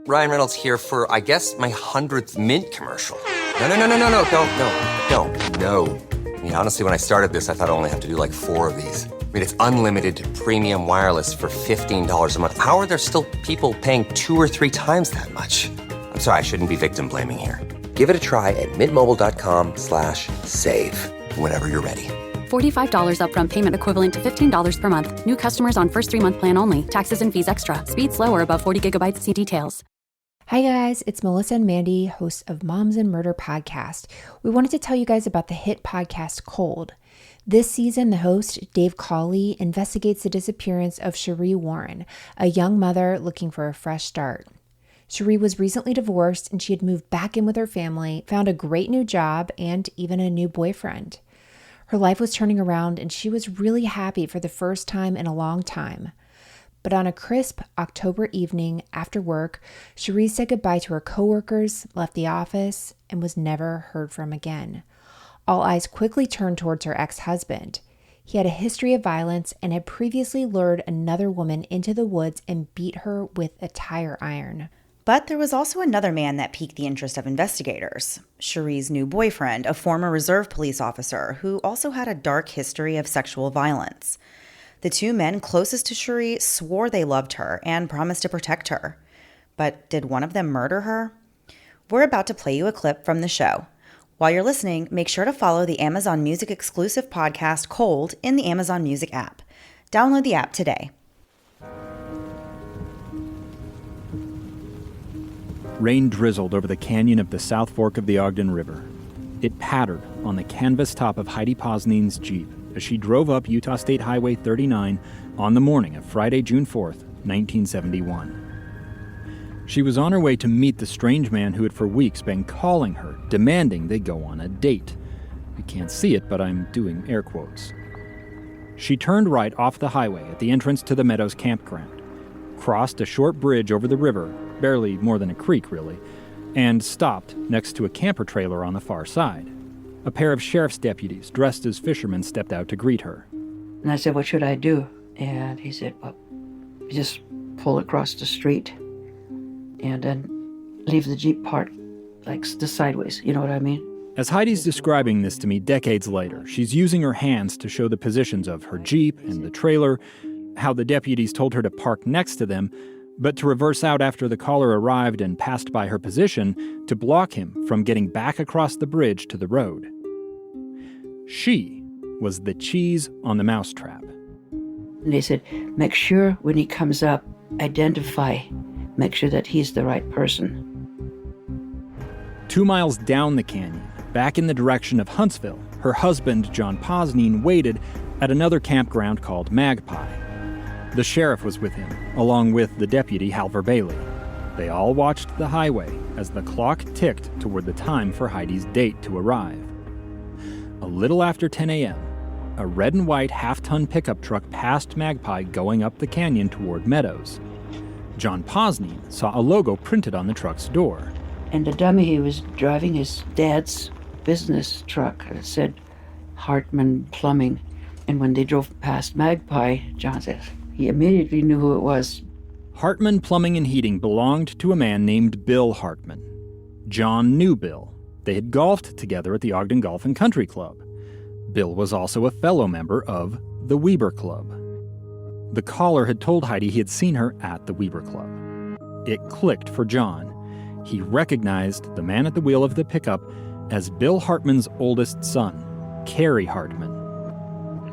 Ryan Reynolds here for, I guess, my 100th Mint commercial. No, don't. I mean, honestly, when I started this, I thought I only have to do like 4 of these. I mean, it's unlimited premium wireless for $15 a month. How are there still people paying 2 or 3 times that much? I'm sorry, I shouldn't be victim blaming here. Give it a try at mintmobile.com/save. Whenever you're ready. $45 upfront payment equivalent to $15 per month. New customers on first 3-month plan only. Taxes and fees extra. Speed slower above 40 gigabytes. See details. Hi guys, it's Melissa and Mandy, hosts of Moms and Murder podcast. We wanted to tell you guys about the hit podcast Cold. This season, the host, Dave Cawley, investigates the disappearance of Sheree Warren, a young mother looking for a fresh start. Sheree was recently divorced and she had moved back in with her family, found a great new job, and even a new boyfriend. Her life was turning around and she was really happy for the first time in a long time. But on a crisp October evening after work, Sheree said goodbye to her coworkers, left the office, and was never heard from again. All eyes quickly turned towards her ex-husband. He had a history of violence and had previously lured another woman into the woods and beat her with a tire iron. But there was also another man that piqued the interest of investigators. Sheree's new boyfriend, a former reserve police officer who also had a dark history of sexual violence. The 2 men closest to Sheree swore they loved her and promised to protect her. But did one of them murder her? We're about to play you a clip from the show. While you're listening, make sure to follow the Amazon Music exclusive podcast Cold in the Amazon Music app. Download the app today. Rain drizzled over the canyon of the South Fork of the Ogden River. It pattered on the canvas top of Heidi Posnan's Jeep as she drove up Utah State Highway 39 on the morning of Friday, June 4th, 1971. She was on her way to meet the strange man who had for weeks been calling her, demanding they go on a date. You can't see it, but I'm doing air quotes. She turned right off the highway at the entrance to the Meadows campground, crossed a short bridge over the river, barely more than a creek really, and stopped next to a camper trailer on the far side. A pair of sheriff's deputies dressed as fishermen stepped out to greet her. And I said, "What should I do?" And he said, "Well, just pull across the street and then leave the Jeep parked like the sideways." You know what I mean? As Heidi's describing this to me decades later, she's using her hands to show the positions of her Jeep and the trailer, how the deputies told her to park next to them, but to reverse out after the caller arrived and passed by her position to block him from getting back across the bridge to the road. She was the cheese on the mousetrap. And they said, "Make sure when he comes up, identify, make sure that he's the right person." 2 miles down the canyon, back in the direction of Huntsville, her husband, John Posnan, waited at another campground called Magpie. The sheriff was with him, along with the deputy, Halver Bailey. They all watched the highway as the clock ticked toward the time for Heidi's date to arrive. A little after 10 a.m., a red and white half-ton pickup truck passed Magpie going up the canyon toward Meadows. John Posnan saw a logo printed on the truck's door. And the dummy, he was driving his dad's business truck. It said Hartmann Plumbing. And when they drove past Magpie, John said, he immediately knew who it was. Hartmann Plumbing and Heating belonged to a man named Bill Hartmann. John knew Bill. They had golfed together at the Ogden Golf and Country Club. Bill was also a fellow member of the Weber Club. The caller had told Heidi he had seen her at the Weber Club. It clicked for John. He recognized the man at the wheel of the pickup as Bill Hartmann's oldest son, Cary Hartmann.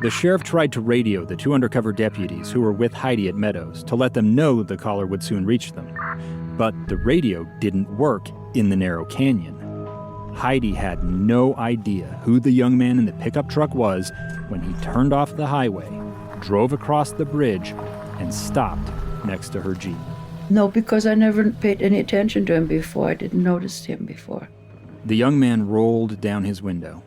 The sheriff tried to radio the 2 undercover deputies who were with Heidi at Meadows to let them know the caller would soon reach them. But the radio didn't work in the narrow canyon. Heidi had no idea who the young man in the pickup truck was when he turned off the highway, drove across the bridge, and stopped next to her Jeep. No, because I never paid any attention to him before. I didn't notice him before. The young man rolled down his window.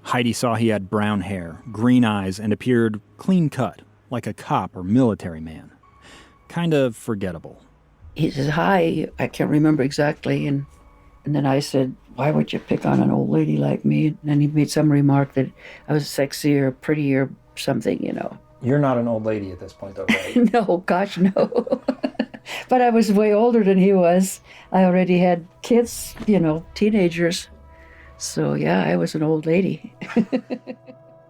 Heidi saw he had brown hair, green eyes, and appeared clean-cut, like a cop or military man. Kind of forgettable. He says, "Hi." I can't remember exactly. And then I said, "Why would you pick on an old lady like me?" And then he made some remark that I was sexier, prettier, something, you know. You're not an old lady at this point, though, right? No, gosh, no. But I was way older than he was. I already had kids, teenagers. So, yeah, I was an old lady.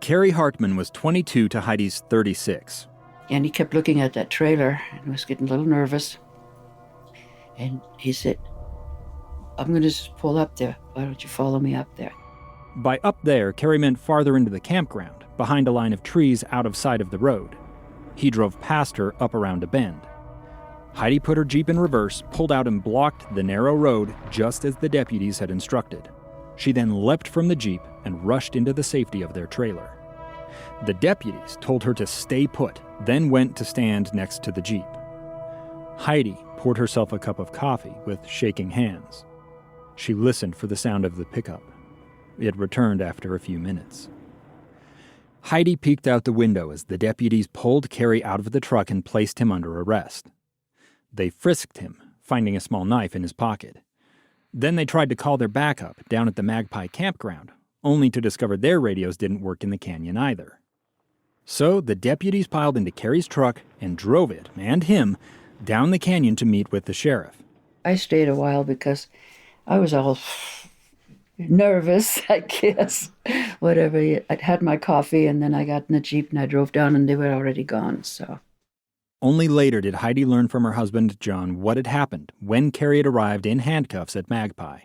Cary Hartmann was 22 to Heidi's 36. And he kept looking at that trailer and was getting a little nervous. And he said, I'm going to just pull up there. Why don't you follow me up there? By up there, Cary meant farther into the campground, behind a line of trees out of sight of the road. He drove past her up around a bend. Heidi put her Jeep in reverse, pulled out and blocked the narrow road just as the deputies had instructed. She then leapt from the Jeep and rushed into the safety of their trailer. The deputies told her to stay put, then went to stand next to the Jeep. Heidi poured herself a cup of coffee with shaking hands. She listened for the sound of the pickup. It returned after a few minutes. Heidi peeked out the window as the deputies pulled Cary out of the truck and placed him under arrest. They frisked him, finding a small knife in his pocket. Then they tried to call their backup down at the Magpie campground, only to discover their radios didn't work in the canyon either. So the deputies piled into Cary's truck and drove it, and him, down the canyon to meet with the sheriff. I stayed a while because I was all nervous, I guess. Whatever. I'd had my coffee, and then I got in the Jeep and I drove down, and they were already gone, so. Only later did Heidi learn from her husband, John, what had happened when Cary had arrived in handcuffs at Magpie.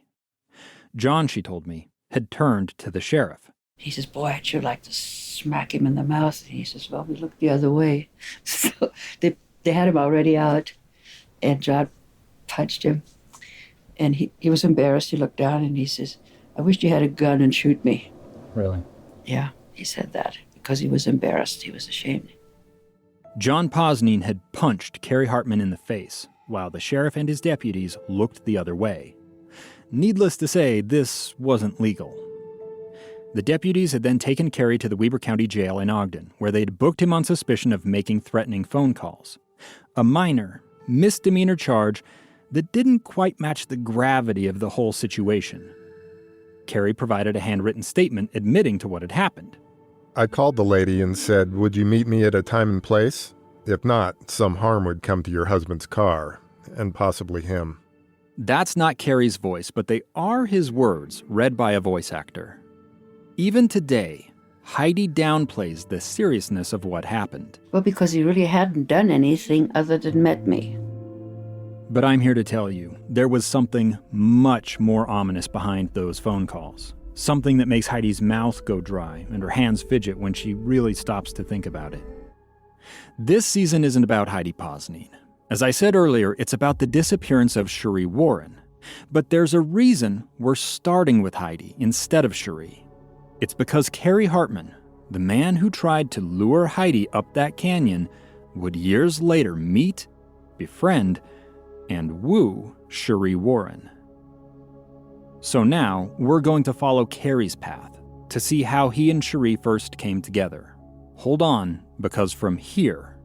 John, she told me, had turned to the sheriff. He says, boy, I'd sure like to smack him in the mouth. And he says, well, we looked the other way. So they had him already out, and John punched him. And he was embarrassed. He looked down and he says, I wish you had a gun and shoot me. Really? Yeah, he said that because he was embarrassed. He was ashamed. John Posnine had punched Cary Hartmann in the face, while the sheriff and his deputies looked the other way. Needless to say, this wasn't legal. The deputies had then taken Cary to the Weber County Jail in Ogden, where they had booked him on suspicion of making threatening phone calls. A minor, misdemeanor charge that didn't quite match the gravity of the whole situation. Cary provided a handwritten statement admitting to what had happened. I called the lady and said, would you meet me at a time and place? If not, some harm would come to your husband's car, and possibly him. That's not Cary's voice, but they are his words, read by a voice actor. Even today, Heidi downplays the seriousness of what happened. Well, because he really hadn't done anything other than met me. But I'm here to tell you, there was something much more ominous behind those phone calls. Something that makes Heidi's mouth go dry and her hands fidget when she really stops to think about it. This season isn't about Heidi Posnine. As I said earlier, it's about the disappearance of Sheree Warren. But there's a reason we're starting with Heidi instead of Sheree. It's because Cary Hartmann, the man who tried to lure Heidi up that canyon, would years later meet, befriend, and woo Sheree Warren. So now, we're going to follow Cary's path to see how he and Sheree first came together. Hold on, because from here,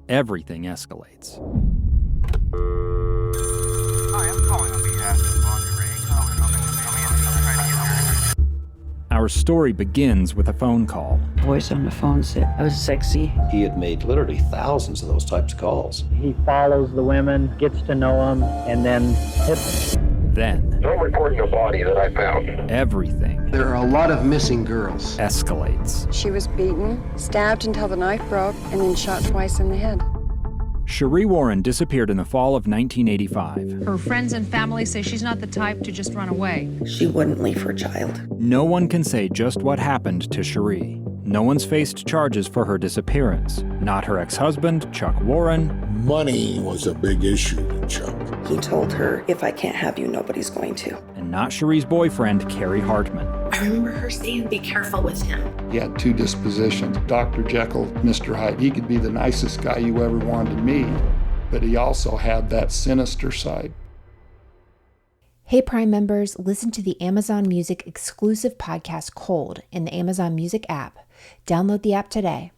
everything escalates. Hi, I'm calling on behalf of Our story begins with a phone call. Voice on the phone said I was sexy. He had made literally thousands of those types of calls. He follows the women, gets to know them, and then hits them. Then, no reporting a body that I found. everything There are a lot of missing girls. escalates. She was beaten, stabbed until the knife broke, and then shot twice in the head. Sheree Warren disappeared in the fall of 1985. Her friends and family say she's not the type to just run away. She wouldn't leave her child. No one can say just what happened to Sheree. No one's faced charges for her disappearance. Not her ex-husband, Chuck Warren. Money was a big issue to Chuck. He told her, if I can't have you, nobody's going to. And not Sheree's boyfriend, Cary Hartmann. I remember her saying, be careful with him. He had two dispositions, Dr. Jekyll, Mr. Hyde. He could be the nicest guy you ever wanted to meet, but he also had that sinister side. Hey Prime members, listen to the Amazon Music exclusive podcast Cold in the Amazon Music app. Download the app today.